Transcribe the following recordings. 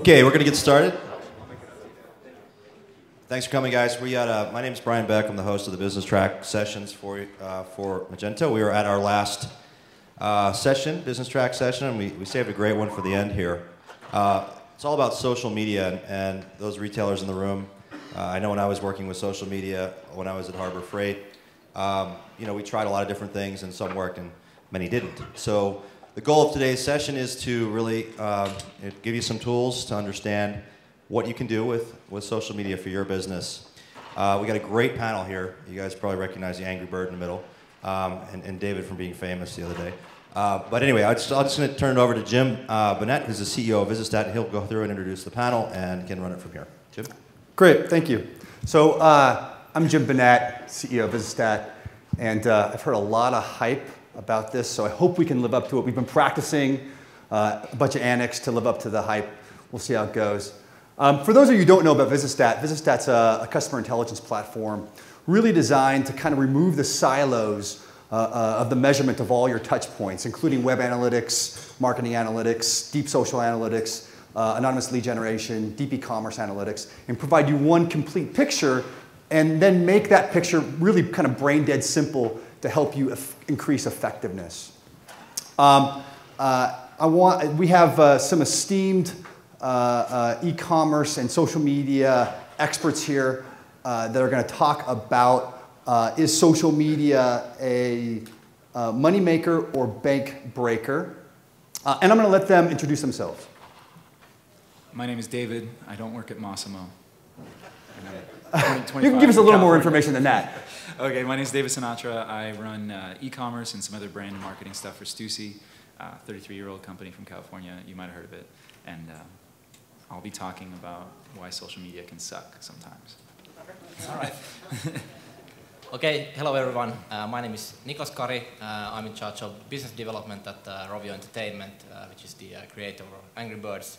Okay, we're going to get started. Thanks for coming, guys. We got, my name is Brian Beck. I'm the host of the Business Track sessions for Magento. We are at our last session, Business Track session, and we saved a great one for the end here. It's all about social media and those retailers in the room. I know when I was working with social media, when I was at Harbor Freight, we tried a lot of different things, and some worked and many didn't. So the goal of today's session is to really give you some tools to understand what you can do with social media for your business. We got a great panel here. You guys probably recognize the Angry Bird in the middle, and David from being famous the other day. But anyway, I'm just going to turn it over to Jim Bennett, who's the CEO of Visistat, and he'll go through and introduce the panel and can run it from here. Jim? Great, thank you. So I'm Jim Bennett, CEO of Visistat, and I've heard a lot of hype about this, so I hope we can live up to it. We've been practicing a bunch of annex to live up to the hype. We'll see how it goes. For those of you who don't know about Visistat, Visistat's a customer intelligence platform really designed to kind of remove the silos of the measurement of all your touch points, including web analytics, marketing analytics, deep social analytics, anonymous lead generation, deep e-commerce analytics, and provide you one complete picture, and then make that picture really kind of brain dead simple to help you increase effectiveness. We have some esteemed e-commerce and social media experts here that are going to talk about is social media a moneymaker or bank breaker? And I'm going to let them introduce themselves. My name is David. I don't work at Massimo. You can give us a little more information than that. Okay, my name is David Sinatra. I run e-commerce and some other brand and marketing stuff for Stussy, 33-year-old company from California. You might have heard of it. And I'll be talking about why social media can suck sometimes. All right. Okay, hello everyone. My name is Niklas Kari. I'm in charge of business development at Rovio Entertainment, which is the creator of Angry Birds.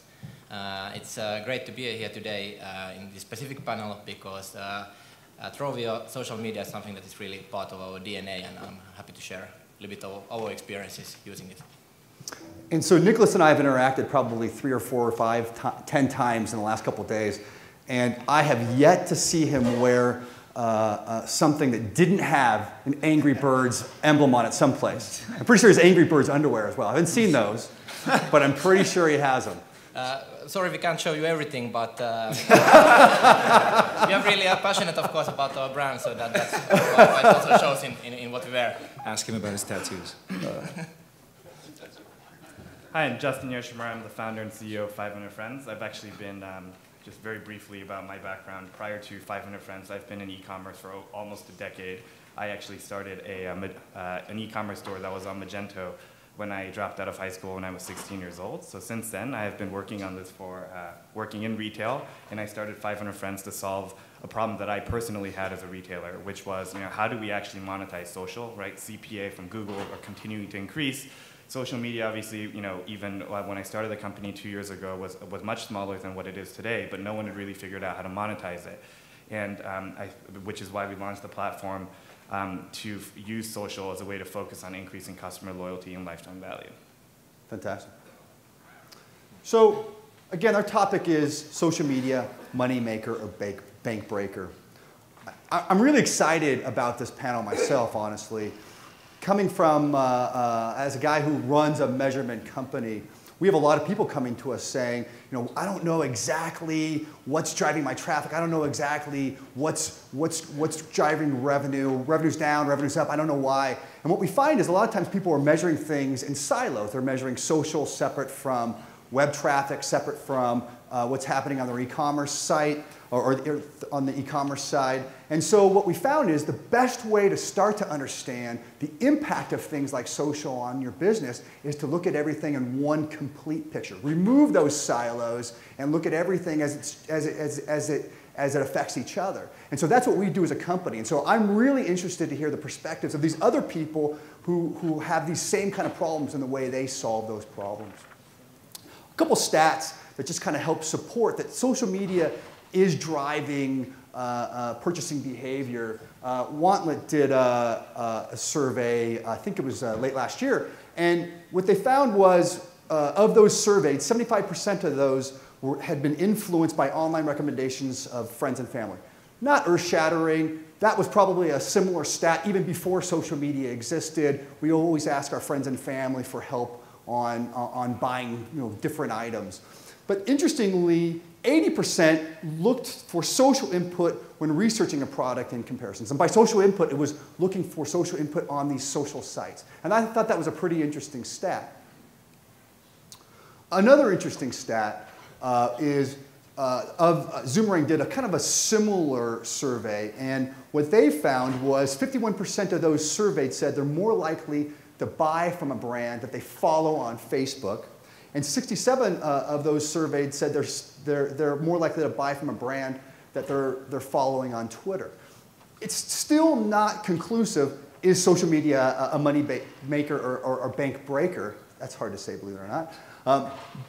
It's great to be here today in this specific panel because at Rovio, social media is something that is really part of our DNA, and I'm happy to share a little bit of our experiences using it. And so Nicholas and I have interacted probably 3 or 4 or 5, 10 times in the last couple of days, and I have yet to see him wear something that didn't have an Angry Birds emblem on it someplace. I'm pretty sure he has Angry Birds underwear as well. I haven't seen those, but I'm pretty sure he has them. Sorry we can't show you everything, but we are really passionate, of course, about our brand, so that's why it also shows in what we wear. Ask him about his tattoos. Hi, I'm Justin Yoshimura. I'm the founder and CEO of 500 Friends. I've actually been, just very briefly about my background, prior to 500 Friends, I've been in e-commerce for almost a decade. I actually started an e-commerce store that was on Magento when I dropped out of high school when I was 16 years old. So since then, I have been working on this for working in retail, and I started 500 Friends to solve a problem that I personally had as a retailer, which was, how do we actually monetize social, right? CPA from Google are continuing to increase. Social media, obviously, even when I started the company 2 years ago, was much smaller than what it is today, but no one had really figured out how to monetize it. And which is why we launched the platform to use social as a way to focus on increasing customer loyalty and lifetime value. Fantastic. So, again, our topic is social media, money maker or bank breaker. I'm really excited about this panel myself, honestly. Coming from, as a guy who runs a measurement company, we have a lot of people coming to us saying, I don't know exactly what's driving my traffic. I don't know exactly what's driving revenue. Revenue's down, revenue's up. I don't know why. And what we find is a lot of times people are measuring things in silos. They're measuring social separate from web traffic, separate from what's happening on their e-commerce site or on the e-commerce side. And so what we found is the best way to start to understand the impact of things like social on your business is to look at everything in one complete picture. Remove those silos and look at everything as it affects each other. And so that's what we do as a company. And so I'm really interested to hear the perspectives of these other people who have these same kind of problems and the way they solve those problems. A couple stats that just kind of help support that social media is driving purchasing behavior. Wantlet did a survey, I think it was late last year, and what they found was of those surveyed, 75% of those had been influenced by online recommendations of friends and family. Not earth-shattering. That was probably a similar stat even before social media existed. We always ask our friends and family for help on buying different items. But interestingly, 80% looked for social input when researching a product in comparisons. And by social input, it was looking for social input on these social sites. And I thought that was a pretty interesting stat. Another interesting stat is Zoomerang did a kind of a similar survey, and what they found was 51% of those surveyed said they're more likely to buy from a brand that they follow on Facebook, and 67 of those surveyed said they're more likely to buy from a brand that they're following on Twitter. It's still not conclusive. Is social media a money maker or bank breaker? That's hard to say, believe it or not.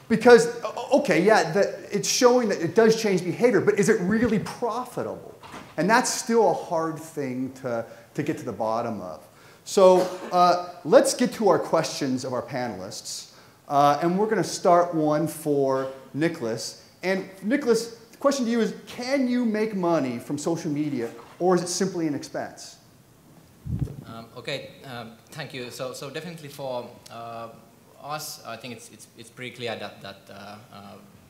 Because, okay, yeah, it's showing that it does change behavior, but is it really profitable? And that's still a hard thing to get to the bottom of. So let's get to our questions of our panelists. And we're going to start one for Nicholas. And Nicholas, the question to you is, can you make money from social media, or is it simply an expense? Okay, thank you. So definitely for us, I think it's pretty clear that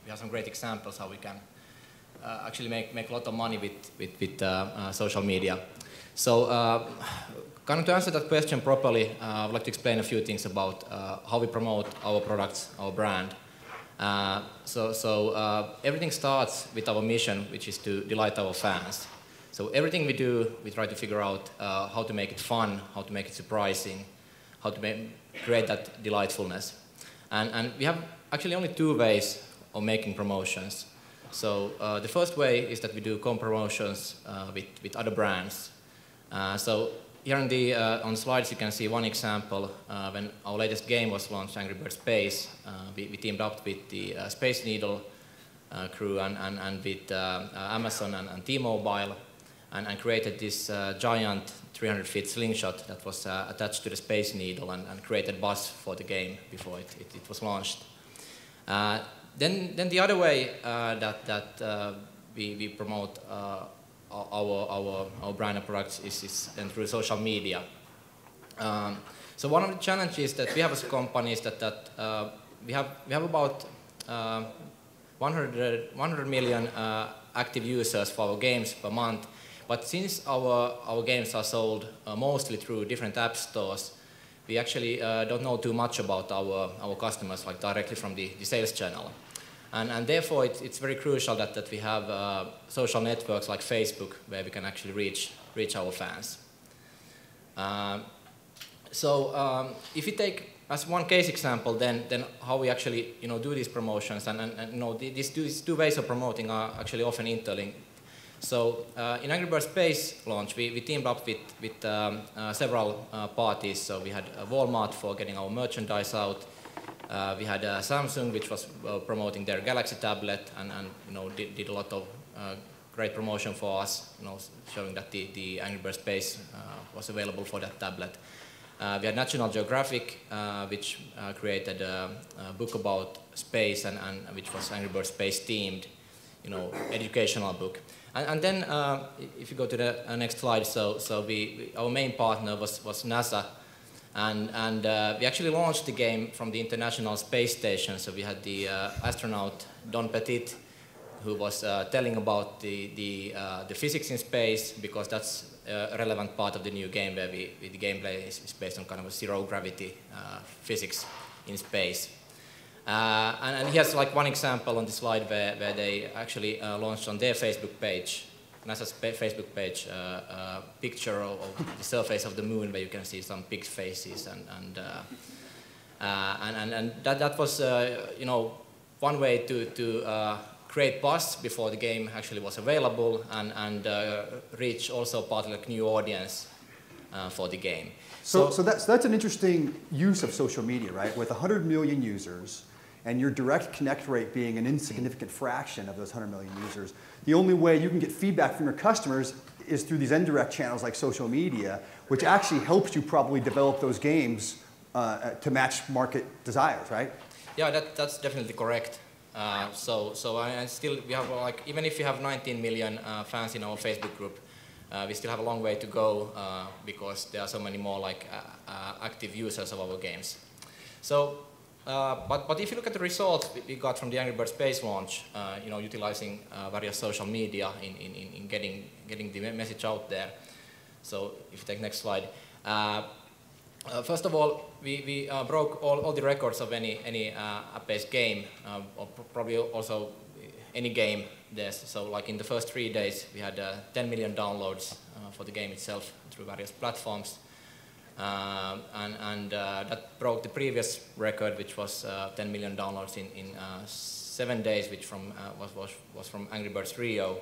we have some great examples how we can actually make a lot of money with social media. So kind of to answer that question properly, I would like to explain a few things about how we promote our products, our brand. So everything starts with our mission, which is to delight our fans. So everything we do, we try to figure out how to make it fun, how to make it surprising, how to create that delightfulness. And we have actually only two ways of making promotions. So the first way is that we do co-promotions with other brands. So here on the slides you can see one example. When our latest game was launched, Angry Birds Space, we teamed up with the Space Needle crew and with Amazon and T-Mobile and created this giant 300-feet slingshot that was attached to the Space Needle and created buzz for the game before it was launched. Then the other way that we promote our brand and products is through social media. So one of the challenges that we have as a company is that we have about 100 million active users for our games per month. But since our games are sold mostly through different app stores, we actually don't know too much about our customers, like directly from the sales channel. And therefore, it's very crucial that we have social networks like Facebook, where we can actually reach our fans. So if you take as one case example, then how we actually do these promotions, and these two ways of promoting are actually often interlinked. So in Angry Birds Space launch, we teamed up with several parties. So we had Walmart for getting our merchandise out. We had Samsung, which was promoting their Galaxy tablet, and did a lot of great promotion for us, showing that the Angry Birds Space was available for that tablet. We had National Geographic, which created a book about space and which was Angry Birds Space themed, educational book. And then, if you go to the next slide, so our main partner was NASA, and we actually launched the game from the International Space Station. So we had the astronaut Don Petit, who was telling about the physics in space, because that's a relevant part of the new game, where the gameplay is based on kind of a zero gravity physics in space. And here's like one example on the slide where they actually launched on their Facebook page, NASA's Facebook page, a picture of the surface of the moon, where you can see some pig faces, and that was one way to create buzz before the game actually was available, and reach also partly a new audience for the game. So that's an interesting use of social media, right? With 100 million users, and your direct connect rate being an insignificant fraction of those 100 million users, the only way you can get feedback from your customers is through these indirect channels like social media, which actually helps you probably develop those games to match market desires, right? Yeah, that's definitely correct. So I still, we have like, even if we have 19 million fans in our Facebook group, we still have a long way to go because there are so many more like active users of our games. So, but if you look at the results we got from the Angry Birds Space launch, you know, utilizing various social media in getting the message out there. So if you take next slide. First of all, we broke all the records of any app-based game, or probably also any game. So like in the first 3 days, we had 10 million downloads for the game itself through various platforms. That broke the previous record, which was 10 million downloads in 7 days, which was from Angry Birds Rio.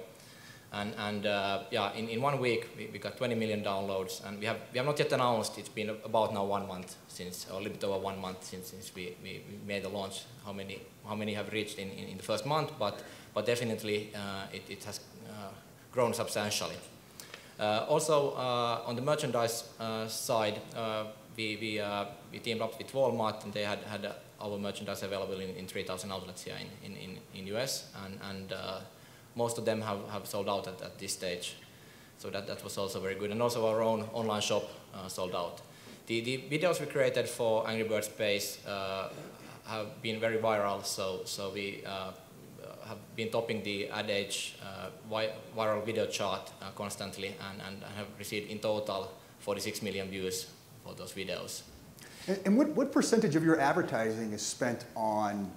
Yeah, in 1 week we got 20 million downloads, and we have not yet announced. It's been about now 1 month since, or a little bit over 1 month since we made the launch. How many have reached in the first month? But definitely it has grown substantially. Also on the merchandise side, we teamed up with Walmart, and they had our merchandise available in 3,000 outlets here in US, and most of them have sold out at this stage. So that was also very good. And also our own online shop sold out. The videos we created for Angry Birds Space have been very viral, so we have been topping the Ad Age viral video chart constantly, and have received in total 46 million views for those videos. And what percentage of your advertising is spent on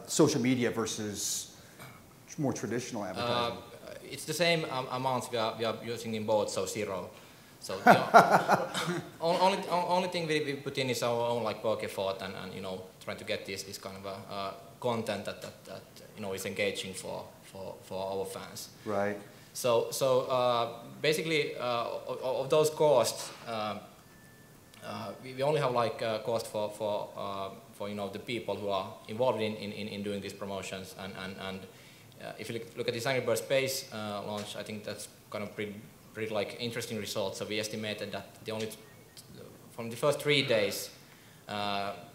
social media versus more traditional advertising? It's the same amounts we are using in both, so 0. So you know, only thing we put in is our own like work effort, and you know, trying to get this kind of content that you know is engaging for our fans. Right. So basically of those costs, we only have like cost for you know the people who are involved in doing these promotions, and if you look at this Angry Birds Space launch, I think that's kind of pretty like interesting results. So we estimated that from the first 3 days,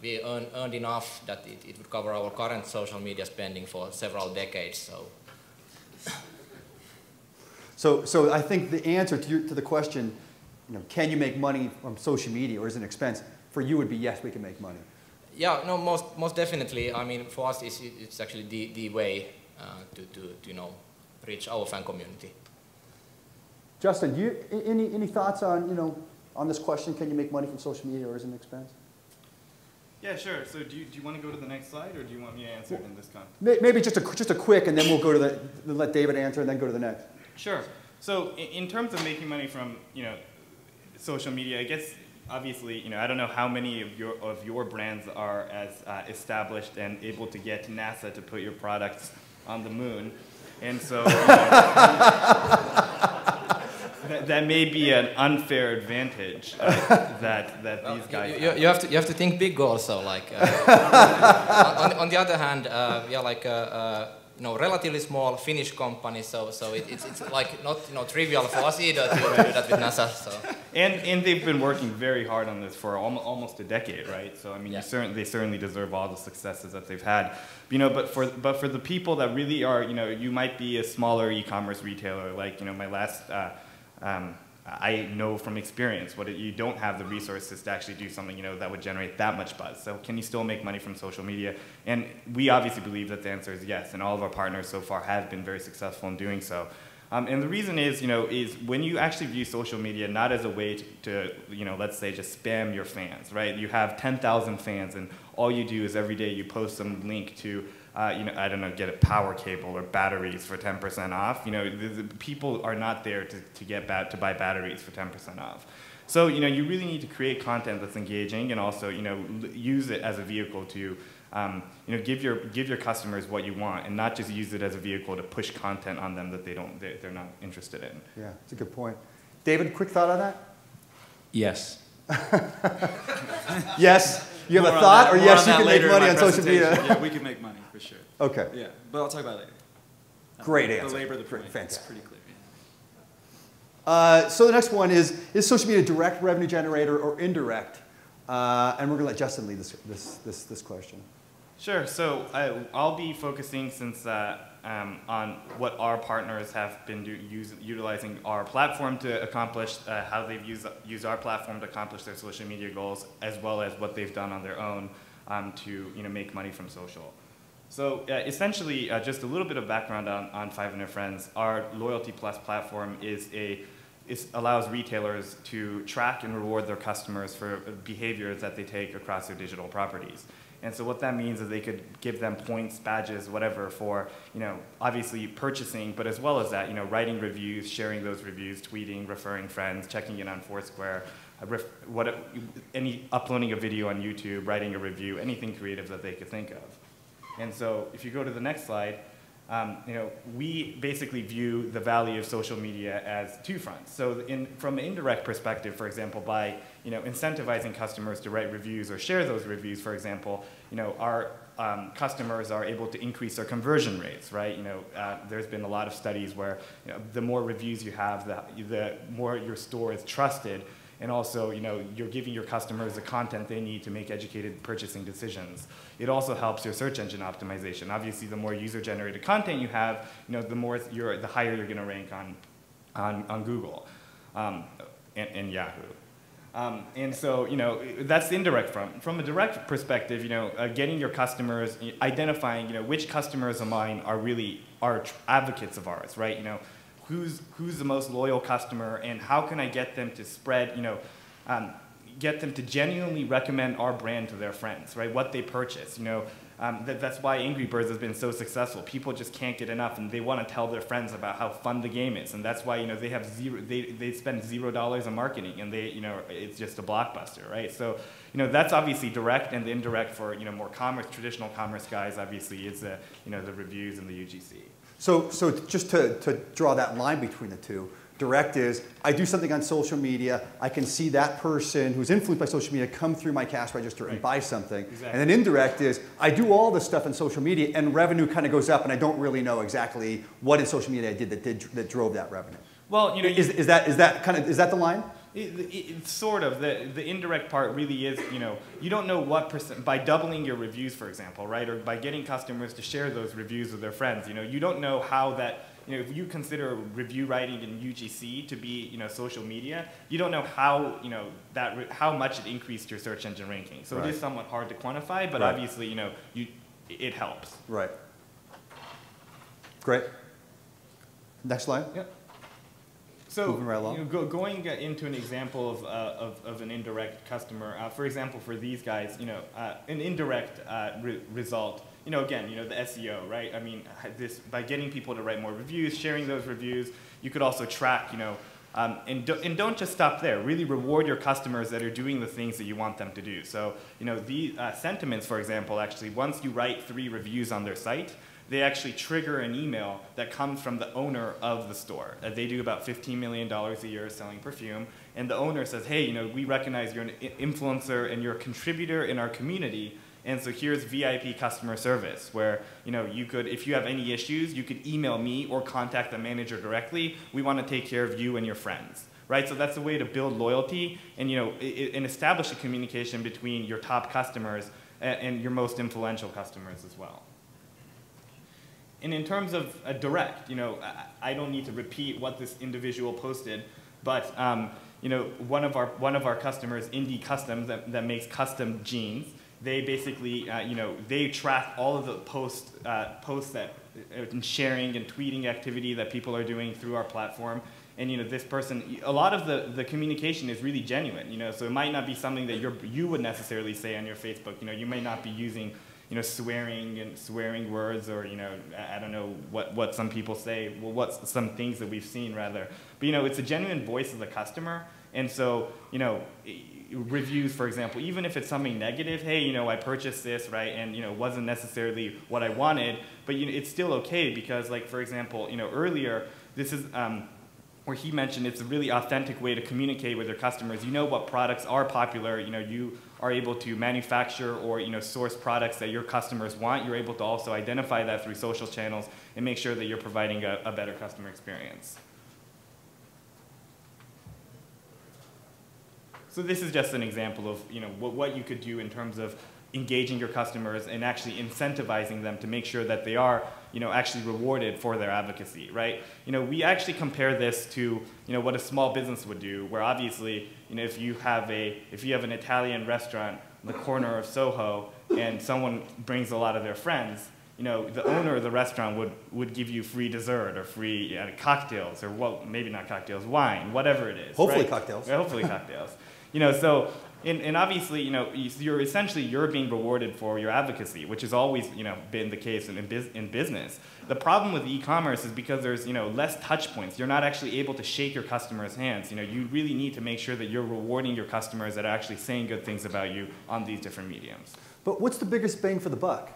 we earned enough that it would cover our current social media spending for several decades. So I think the answer to the question, you know, can you make money from social media or is it an expense? For you would be yes, we can make money. Yeah, no, most definitely. I mean, for us, it's actually the way to you know reach our fan community. Justin, any thoughts on on this question? Can you make money from social media or is it an expense? Yeah, sure. So do you want to go to the next slide, or do you want me to answer it in this context? Maybe just a quick, and then we'll go to let David answer, and then go to the next. Sure. So in terms of making money from social media, I guess obviously I don't know how many of your brands are as established and able to get NASA to put your products on the moon, and so that may be an unfair advantage that these guys. You have to think big also. Like on the other hand, we are like relatively small Finnish company, so it's like not trivial for us either to do that with NASA. So. And they've been working very hard on this for almost a decade, right? So I mean, yeah. They certainly deserve all the successes that they've had. But for the people that really are, you might be a smaller e-commerce retailer, like my last. I know from experience you don't have the resources to actually do something that would generate that much buzz. So can you still make money from social media? And we obviously believe that the answer is yes, and all of our partners so far have been very successful in doing so. And the reason is when you actually view social media not as a way to let's say just spam your fans, right? You have 10,000 fans, and all you do is every day you post some link to I don't know, get a power cable or batteries for 10% off. The people are not there to buy batteries for 10% off. So you really need to create content that's engaging, and also use it as a vehicle to give your customers what you want, and not just use it as a vehicle to push content on them that they're not interested in. Yeah, that's a good point. David, quick thought on that? Yes. Yes. You have a thought, or yes, you can make money on social media? Yeah, we can make money, for sure. Okay. Yeah, but I'll talk about it later. Great answer. Belabor the point. Fantastic. It's pretty clear. Yeah. So the next one is social media direct revenue generator or indirect? And we're going to let Justin lead this question. Sure. So I'll be focusing on what our partners have been utilizing our platform to accomplish, how they've used our platform to accomplish their social media goals, as well as what they've done on their own to make money from social. So essentially, just a little bit of background on 500 Friends. Our Loyalty Plus platform allows retailers to track and reward their customers for behaviors that they take across their digital properties. And so what that means is they could give them points, badges, whatever for, obviously purchasing, but as well as that, writing reviews, sharing those reviews, tweeting, referring friends, checking in on Foursquare, uploading a video on YouTube, writing a review, anything creative that they could think of. And so if you go to the next slide, we basically view the value of social media as two fronts. So from an indirect perspective, for example, by incentivizing customers to write reviews or share those reviews, for example, our customers are able to increase their conversion rates, right? There's been a lot of studies where the more reviews you have, the more your store is trusted. And also, you're giving your customers the content they need to make educated purchasing decisions. It also helps your search engine optimization. Obviously, the more user-generated content you have, the higher you're going to rank on Google and Yahoo. And so, that's the indirect front. From a direct perspective, getting your customers, identifying, which customers of mine are advocates of ours, right? Who's the most loyal customer, and how can I get them to spread, get them to genuinely recommend our brand to their friends, right? What they purchase, that's why Angry Birds has been so successful. People just can't get enough, and they want to tell their friends about how fun the game is, and that's why they have they spend $0 on marketing, and it's just a blockbuster, right? So that's obviously direct, and the indirect for more traditional commerce guys obviously is the reviews and the UGC. So just to draw that line between the two, direct is I do something on social media, I can see that person who's influenced by social media come through my cash register and buy something. Exactly. And then indirect is I do all this stuff on social media and revenue kind of goes up and I don't really know exactly what in social media I did that drove that revenue. Well, is that the line? It's sort of. The indirect part really is, you don't know what percent, by doubling your reviews, for example, right, or by getting customers to share those reviews with their friends, you don't know how that, if you consider review writing in UGC to be, social media, you don't know how, how much it increased your search engine ranking. So It is somewhat hard to quantify, but obviously, it helps. Right. Great. Next slide. Yep. So, moving right along. Going into an example of an indirect customer, for example, for these guys, an indirect result, again, the SEO, right? I mean, by getting people to write more reviews, sharing those reviews, you could also track, and don't just stop there. Really reward your customers that are doing the things that you want them to do. So, the sentiments, for example, actually, once you write 3 reviews on their site, they actually trigger an email that comes from the owner of the store. They do about $15 million a year selling perfume, and the owner says, hey, we recognize you're an influencer and you're a contributor in our community, and so here's VIP customer service where, you could, if you have any issues, you could email me or contact the manager directly. We want to take care of you and your friends. Right, so that's a way to build loyalty and and establish a communication between your top customers and your most influential customers as well. And in terms of direct, I don't need to repeat what this individual posted, but one of our customers, Indie Customs, that makes custom jeans, they basically they track all of the posts that and sharing and tweeting activity that people are doing through our platform. And this person, a lot of the communication is really genuine. So it might not be something that you would necessarily say on your Facebook. You may not be using swearing words, or I don't know what some people say. Well, what's some things that we've seen rather. But it's a genuine voice of the customer, and so reviews, for example, even if it's something negative, hey, I purchased this, right, and wasn't necessarily what I wanted, but it's still okay because, like, for example, earlier this is. Where he mentioned it's a really authentic way to communicate with your customers. You know what products are popular. You are able to manufacture or source products that your customers want. You're able to also identify that through social channels and make sure that you're providing a better customer experience. So this is just an example of what you could do in terms of engaging your customers and actually incentivizing them to make sure that they are, actually rewarded for their advocacy, right? We actually compare this to, what a small business would do, where obviously, if you have an Italian restaurant on the corner of Soho and someone brings a lot of their friends, the owner of the restaurant would give you free dessert or free cocktails, or, well, maybe not cocktails, wine, whatever it is. Hopefully right? cocktails. Yeah, hopefully cocktails. So, and obviously, you're being rewarded for your advocacy, which has always, been the case in business. The problem with e-commerce is because there's, less touch points. You're not actually able to shake your customers' hands. You really need to make sure that you're rewarding your customers that are actually saying good things about you on these different mediums. But what's the biggest bang for the buck?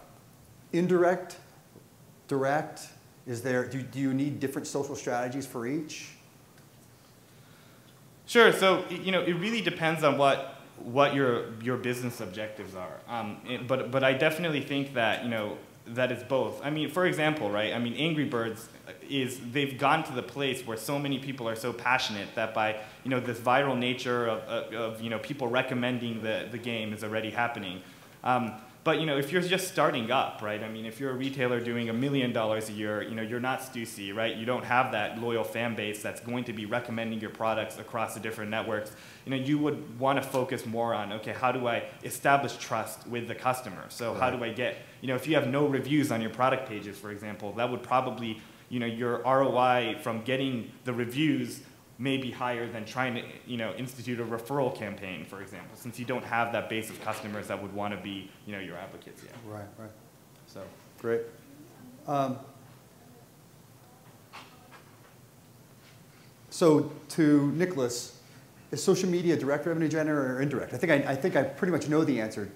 Indirect, direct? Do you need different social strategies for each? Sure. So it really depends on what your business objectives are. But I definitely think that that it's both. I mean, for example, right? I mean, Angry Birds they've gone to the place where so many people are so passionate that by this viral nature of people recommending the game is already happening. But if you're just starting up, right? I mean, if you're a retailer doing $1 million a year, you're not Stussy, right? You don't have that loyal fan base that's going to be recommending your products across the different networks. You would want to focus more on, okay, how do I establish trust with the customer? So how do I get, if you have no reviews on your product pages, for example, that would probably, your ROI from getting the reviews may be higher than trying to, institute a referral campaign, for example, since you don't have that base of customers that would want to be, your advocates yet. Right, right. So Great. So to Nicholas, is social media direct revenue generator or indirect? I think I pretty much know the answer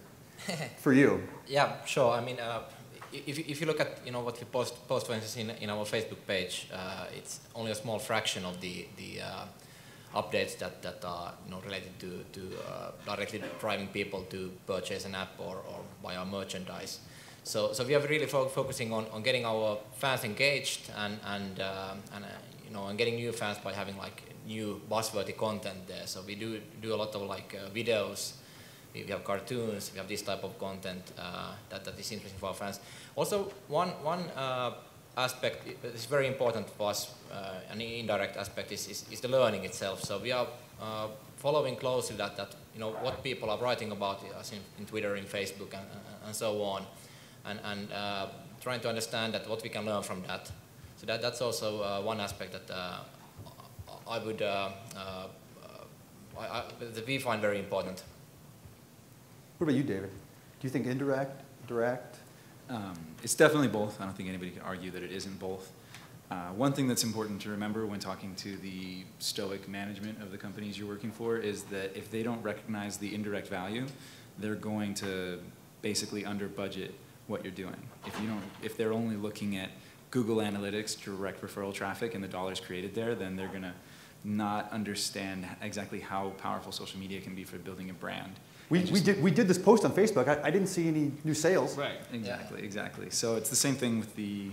for you. Yeah, sure. I mean, if you look at what we post for instance in our Facebook page, it's only a small fraction of the updates that are related to directly driving people to purchase an app or buy our merchandise. So we are really focusing on getting our fans engaged and getting new fans by having like new buzzworthy content there. So we do a lot of like videos. We have cartoons, we have this type of content that is interesting for our fans. Also, one aspect that is very important for us, an indirect aspect, is the learning itself. So we are following closely that what people are writing about us in Twitter, in Facebook, and so on, and trying to understand that what we can learn from that. So that's also one aspect that that we find very important. What about you, David? Do you think indirect, direct? It's definitely both. I don't think anybody can argue that it isn't both. One thing that's important to remember when talking to the stoic management of the companies you're working for is that if they don't recognize the indirect value, they're going to basically under budget what you're doing. If they're only looking at Google Analytics, direct referral traffic, and the dollars created there, then they're going to not understand exactly how powerful social media can be for building a brand. We did this post on Facebook. I didn't see any new sales. Right. Exactly. So it's the same thing with the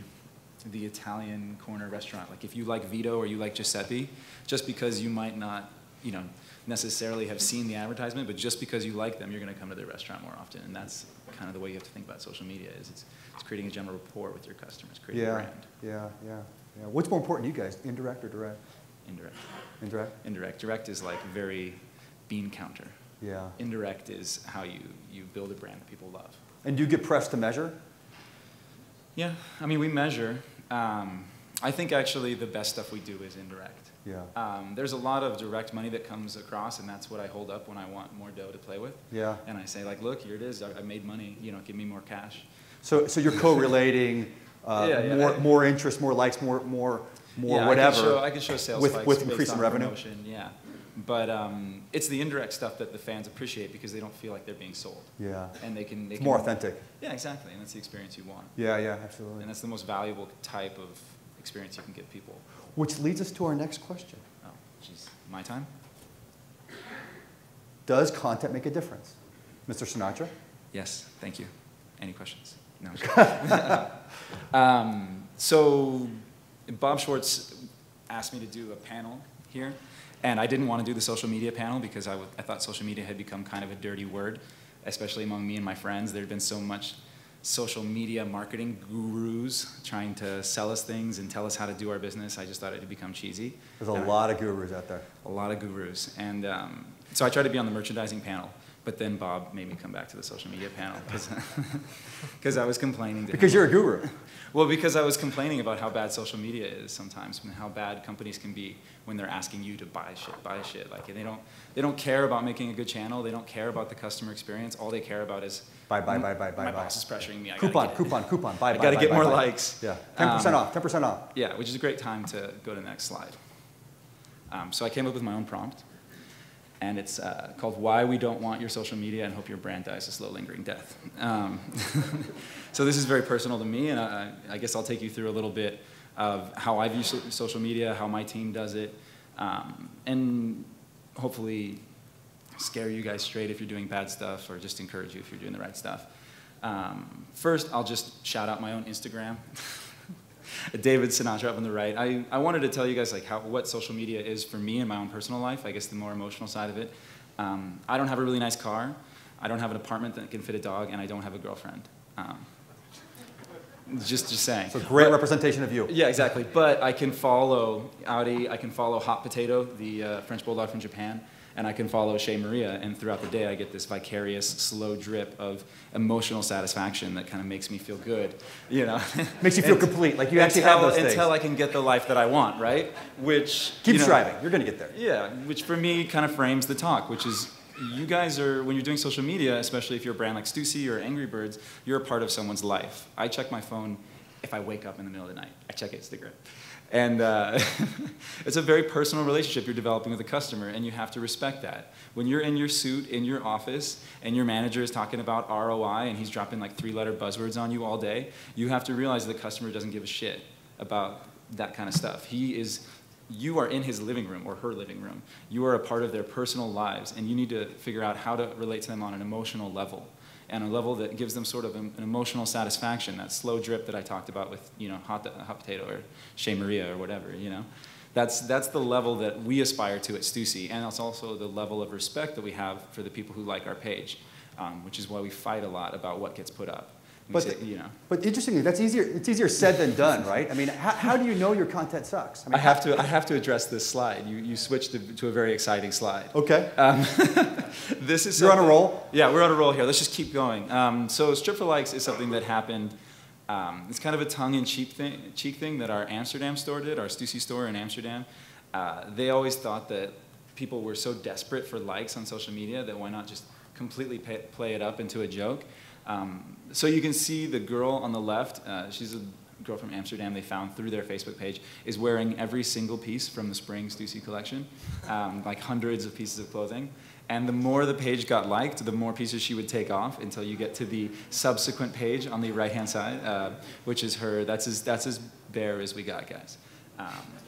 Italian corner restaurant. Like if you like Vito or you like Giuseppe, just because you might not, necessarily have seen the advertisement, but just because you like them, you're going to come to their restaurant more often. And that's kind of the way you have to think about social media. It's creating a general rapport with your customers, creating a brand. Yeah. What's more important to you guys, indirect or direct? Indirect. Indirect. Indirect. Direct is like very bean counter. Yeah. Indirect is how you build a brand that people love. And do you get pressed to measure? Yeah, I mean, we measure. I think actually the best stuff we do is indirect. Yeah. There's a lot of direct money that comes across, and that's what I hold up when I want more dough to play with. Yeah. And I say, like, look, here it is. I made money. Give me more cash. So you're co-relating more interest, more likes, more whatever. I can show sales with spikes increasing based on revenue. Promotion, yeah. But it's the indirect stuff that the fans appreciate because they don't feel like they're being sold. Yeah. And they can. More authentic. Yeah, exactly. And that's the experience you want. Yeah, absolutely. And that's the most valuable type of experience you can give people. Which leads us to our next question. Oh, geez. My time? Does content make a difference? Mr. Sinatra? Yes, thank you. Any questions? No. So Bob Schwartz asked me to do a panel here. And I didn't want to do the social media panel because I thought social media had become kind of a dirty word. especially among me and my friends. There'd been so much social media marketing gurus trying to sell us things and tell us how to do our business. I just thought it had become cheesy. There's a lot of gurus out there. A lot of gurus. And so I tried to be on the merchandising panel, but then Bob made me come back to the social media panel because I was complaining to Because him. you're a guru. Well, because I was complaining about how bad social media is sometimes, and how bad companies can be when they're asking you to buy shit. Like they don't care about making a good channel. They don't care about the customer experience. All they care about is Buy. My boss is pressuring me. Coupon. Buy. I gotta get more likes. Yeah, 10% off. 10% off. Yeah, which is a great time to go to the next slide. So I came up with my own prompt, and it's called "Why We Don't Want Your Social Media and Hope Your Brand Dies a Slow, Lingering Death." So this is very personal to me, and I guess I'll take you through a little bit of how I view social media, how my team does it, and hopefully scare you guys straight if you're doing bad stuff, or just encourage you if you're doing the right stuff. First, I'll just shout out my own Instagram. David Sinatra up on the right. I wanted to tell you guys like what social media is for me in my own personal life, I guess the more emotional side of it. I don't have a really nice car. I don't have an apartment that can fit a dog, and I don't have a girlfriend. Just saying. So great representation of you. Yeah, exactly. But I can follow Audi, I can follow Hot Potato, the French Bulldog from Japan, and I can follow Shea Maria, and throughout the day I get this vicarious, slow drip of emotional satisfaction that kind of makes me feel good, you know. Makes you feel complete, like you actually have those things. Until I can get the life that I want, right? Which Keep striving, you're gonna get there. Yeah, which for me kind of frames the talk, which is you guys are, when you're doing social media, especially if you're a brand like Stussy or Angry Birds, you're a part of someone's life. I check my phone if I wake up in the middle of the night. I check Instagram. And it's a very personal relationship you're developing with a customer, and you have to respect that. When you're in your suit, in your office, and your manager is talking about ROI, and he's dropping like 3-letter buzzwords on you all day, you have to realize the customer doesn't give a shit about that kind of stuff. You are in his living room or her living room. You are a part of their personal lives, and you need to figure out how to relate to them on an emotional level, and a level that gives them sort of an emotional satisfaction, that slow drip that I talked about with, you know, hot Potato or Shea Maria or whatever, you know. That's the level that we aspire to at Stussy, and it's also the level of respect that we have for the people who like our page, which is why we fight a lot about what gets put up. But interestingly, that's easier. It's easier said than done, right? I mean, how do you know your content sucks? I mean, I have to address this slide. You switched to a very exciting slide. Okay. This is You're on a roll? Yeah, we're on a roll here. Let's just keep going. So Strip for Likes is something that happened. It's kind of a tongue-in-cheek thing that our Amsterdam store did, our Stussy store in Amsterdam. They always thought that people were so desperate for likes on social media that why not just completely play it up into a joke. So you can see the girl on the left, she's a girl from Amsterdam they found through their Facebook page, is wearing every single piece from the spring Stussy collection, like hundreds of pieces of clothing. And the more the page got liked, the more pieces she would take off until you get to the subsequent page on the right-hand side, which is her. That's as bare as we got, guys.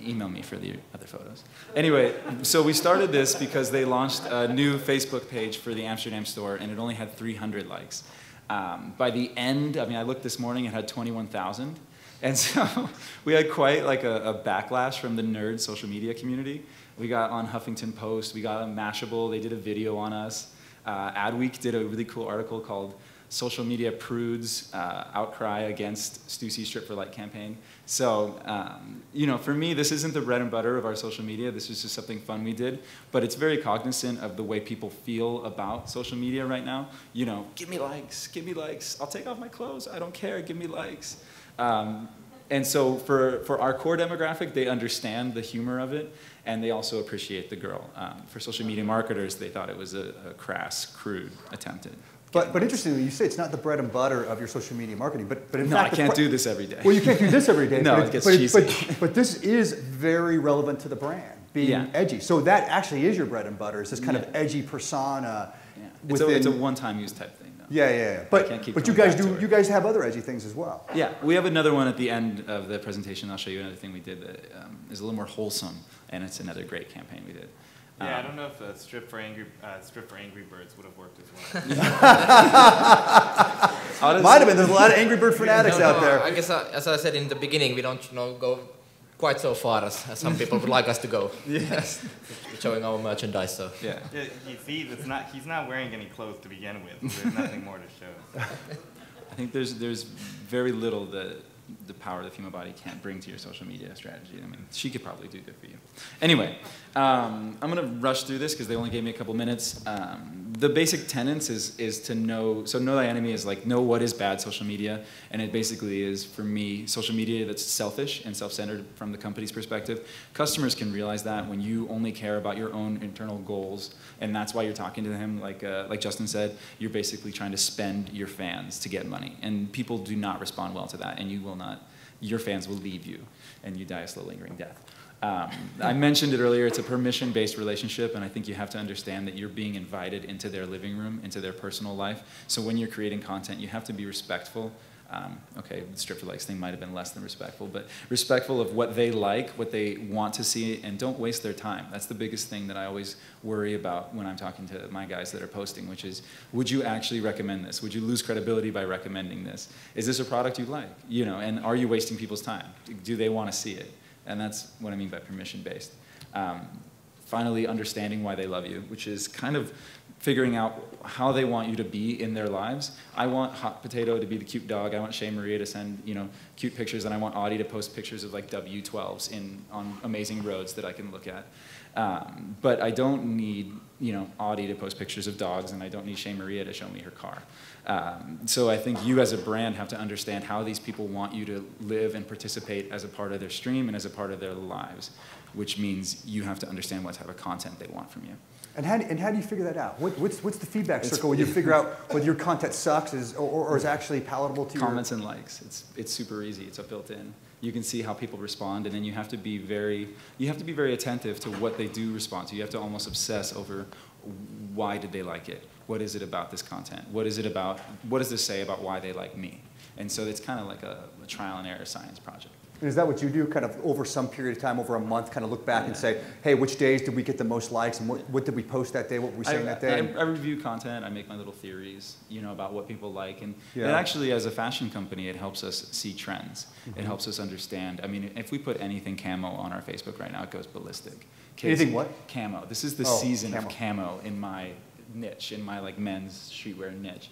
Email me for the other photos. Anyway, so we started this because they launched a new Facebook page for the Amsterdam store, and it only had 300 likes. By the end, I mean, I looked this morning, it had 21,000. And so we had quite like a backlash from the nerd social media community. We got on Huffington Post, we got on Mashable, they did a video on us. Adweek did a really cool article called Social Media Prudes Outcry Against Stussy Strip for Like campaign. So, you know, for me, this isn't the bread and butter of our social media. This is just something fun we did. But it's very cognizant of the way people feel about social media right now. You know, give me likes, I'll take off my clothes, I don't care, give me likes. And so for our core demographic, they understand the humor of it, and they also appreciate the girl. For social media marketers, they thought it was a crass, crude attempt at. But interestingly, you say it's not the bread and butter of your social media marketing, but in no, fact, I can't do this every day. Well, you can't do this every day. No, it gets cheesy. But this is very relevant to the brand, being edgy. So that actually is your bread and butter. Is this kind of edgy persona? Yeah. It's a one-time use type thing. Though. Yeah. But you guys have other edgy things as well. Yeah, we have another one at the end of the presentation. I'll show you another thing we did that is a little more wholesome, and it's another great campaign we did. Yeah, I don't know if Strip for Angry Birds would have worked as well. Might have been. There's a lot of Angry Bird fanatics out there. I guess, as I said in the beginning, we don't go quite so far as some people would like us to go. Yes. Showing our merchandise, so. Yeah. Yeah, you see, he's not wearing any clothes to begin with. So there's nothing more to show. I think there's very little that the power of the female body can't bring to your social media strategy. I mean, she could probably do good for you. Anyway, I'm going to rush through this because they only gave me a couple minutes. The basic tenets is to know, so know thy enemy is like know what is bad social media. And it basically is, for me, social media that's selfish and self-centered from the company's perspective. Customers can realize that when you only care about your own internal goals, and that's why you're talking to them, like Justin said, you're basically trying to spend your fans to get money. And people do not respond well to that, and you will not, your fans will leave you, and you die a slow, lingering death. I mentioned it earlier, it's a permission-based relationship, and I think you have to understand that you're being invited into their living room, into their personal life. So when you're creating content, you have to be respectful. Okay, the strip for likes thing might have been less than respectful, but respectful of what they like, what they want to see, and don't waste their time. That's the biggest thing that I always worry about when I'm talking to my guys that are posting, which is, would you actually recommend this? Would you lose credibility by recommending this? Is this a product you like? You know, and are you wasting people's time? Do they want to see it? And that's what I mean by permission-based. Finally, understanding why they love you, which is kind of figuring out how they want you to be in their lives. I want Hot Potato to be the cute dog. I want Shea Maria to send, you know, cute pictures, and I want Audie to post pictures of like W12s on amazing roads that I can look at. But I don't need, you know, Audie to post pictures of dogs, and I don't need Shea Maria to show me her car. So I think you as a brand have to understand how these people want you to live and participate as a part of their stream and as a part of their lives, which means you have to understand what type of content they want from you. And how do you figure that out? What's the feedback circle when you figure out whether your content sucks or is actually palatable to comments and likes? It's super easy. It's built in. You can see how people respond, and then you have to be very attentive to what they do respond to. You have to almost obsess over why did they like it? What is it about this content? What is it about? What does this say about why they like me? And so it's kind of like a trial and error science project. And is that what you do, kind of over some period of time, over a month, kind of look back and say, hey, which days did we get the most likes, and what did we post that day, what were we saying that day? I review content, I make my little theories, you know, about what people like, and Yeah. it actually, as a fashion company, it helps us see trends. It helps us understand. I mean, if we put anything camo on our Facebook right now, it goes ballistic. Anything what? Camo. This is the Oh, season camo. of camo in my niche, in my like men's streetwear niche.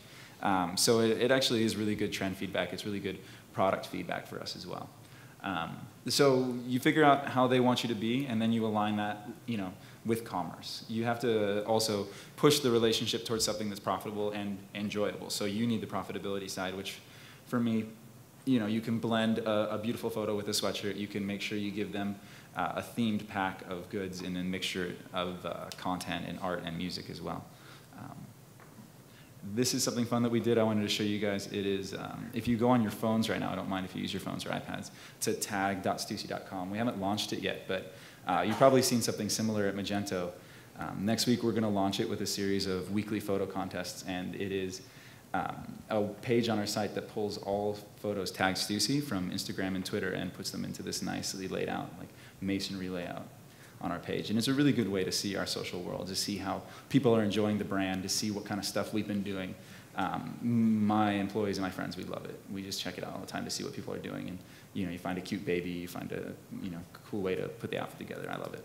So it actually is really good trend feedback. It's really good product feedback for us as well. So you figure out how they want you to be, and then you align that, you know, with commerce. You have to also push the relationship towards something that's profitable and enjoyable. So you need the profitability side, which for me, you know, you can blend a beautiful photo with a sweatshirt. You can make sure you give them a themed pack of goods and a mixture of content and art and music as well. This is something fun that we did. I wanted to show you guys. It is, if you go on your phones right now, I don't mind if you use your phones or iPads, to tag.stussy.com. We haven't launched it yet, but you've probably seen something similar at Magento. Next week, we're going to launch it with a series of weekly photo contests, and it is a page on our site that pulls all photos tagged Stussy from Instagram and Twitter and puts them into this nicely laid out, like masonry layout on our page. And it's a really good way to see our social world, to see how people are enjoying the brand, to see what kind of stuff we've been doing. My employees and my friends, we love it. We just check it out all the time to see what people are doing. And you know, you find a cute baby, you find a cool way to put the outfit together. I love it.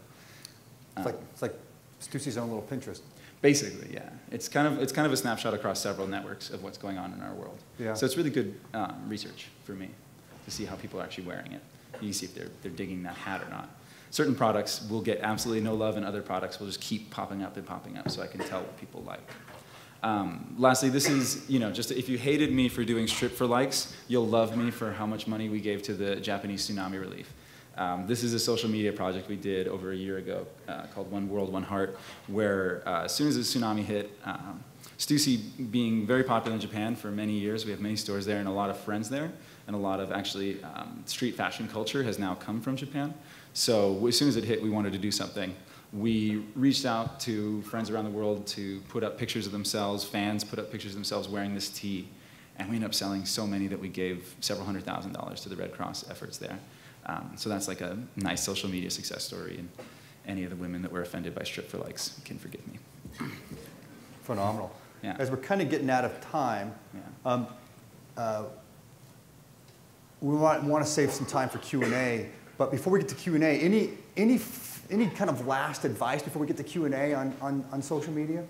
It's like Stussy's own little Pinterest. Basically, yeah. It's kind of a snapshot across several networks of what's going on in our world. Yeah. So it's really good research for me to see how people are actually wearing it. You see if they're digging that hat or not. Certain products will get absolutely no love, and other products will just keep popping up, so I can tell what people like. Lastly, this is, you know, just if you hated me for doing strip for likes, you'll love me for how much money we gave to the Japanese tsunami relief. This is a social media project we did over a year ago called One World, One Heart, where as soon as the tsunami hit, Stussy being very popular in Japan for many years, we have many stores there and a lot of friends there, and a lot of actually street fashion culture has now come from Japan. So as soon as it hit, we wanted to do something. We reached out to friends around the world to put up pictures of themselves, fans put up pictures of themselves wearing this tee, and we ended up selling so many that we gave several $100,000 to the Red Cross efforts there. So that's like a nice social media success story, and any of the women that were offended by strip for likes can forgive me. Phenomenal. Yeah. As we're kind of getting out of time, Yeah. we want to save some time for Q&A. But before we get to Q&A, any kind of last advice before we get to Q&A on social media?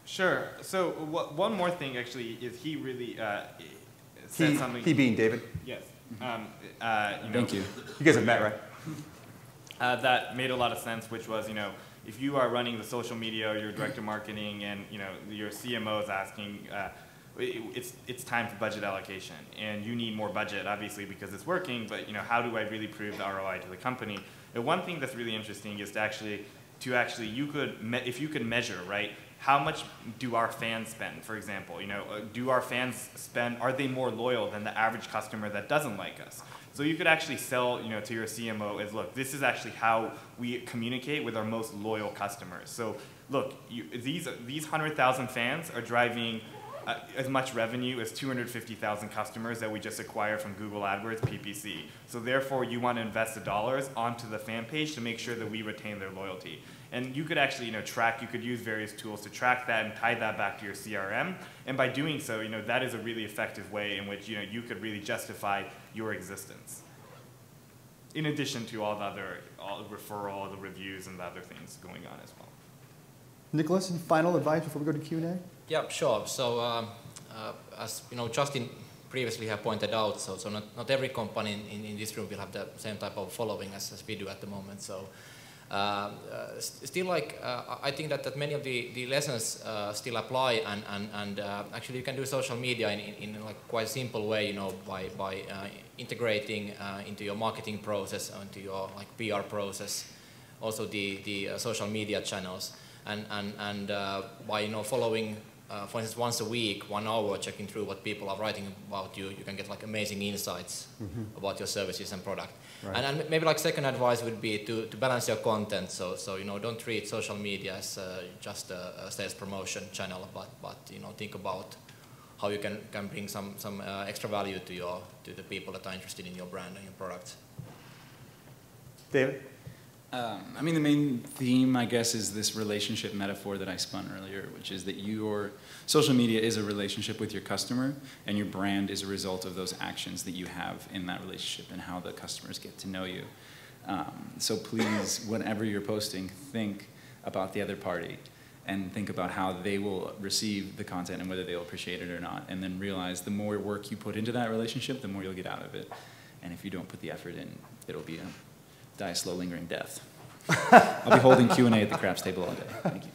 Sure. So one more thing actually is he really said something. He being David. Yes. Thank you. You guys have met, right? That made a lot of sense, which was, if you are running the social media or your director of marketing and, your CMO is asking, it's time for budget allocation. And you need more budget, obviously, because it's working, but, how do I really prove the ROI to the company? And one thing that's really interesting is if you could measure, right, how much do our fans spend, for example? Do our fans spend, are they more loyal than the average customer that doesn't like us? So you could actually sell, to your CMO as, look, this is actually how we communicate with our most loyal customers. So look, these 100,000 fans are driving as much revenue as 250,000 customers that we just acquired from Google AdWords PPC. So therefore, you want to invest the dollars onto the fan page to make sure that we retain their loyalty. And you could actually, track. You could use various tools to track that and tie that back to your CRM. And by doing so, that is a really effective way in which you could really justify your existence. In addition to all the referral, the reviews, and the other things going on as well. Nicholas, any final advice before we go to Q&A? Yeah, sure. So as Justin previously have pointed out, so not every company in this room will have the same type of following as we do at the moment. So still, I think that many of the lessons still apply, and actually you can do social media in quite a simple way, by integrating into your marketing process, into your PR process, also the social media channels, and by following. For instance, once a week, 1 hour, checking through what people are writing about you, you can get amazing insights about your services and product. Right. And maybe second advice would be to balance your content. So don't treat social media as just a sales promotion channel, but think about how you can bring some extra value to the people that are interested in your brand and your products. David? I mean, the main theme, I guess, is this relationship metaphor that I spun earlier, which is that your social media is a relationship with your customer, and your brand is a result of those actions that you have in that relationship and how the customers get to know you. So please, whenever you're posting, think about the other party and think about how they will receive the content and whether they'll appreciate it or not, and then realize the more work you put into that relationship, the more you'll get out of it. And if you don't put the effort in, it'll be die a slow, lingering death. I'll be holding Q&A at the craps table all day. Thank you.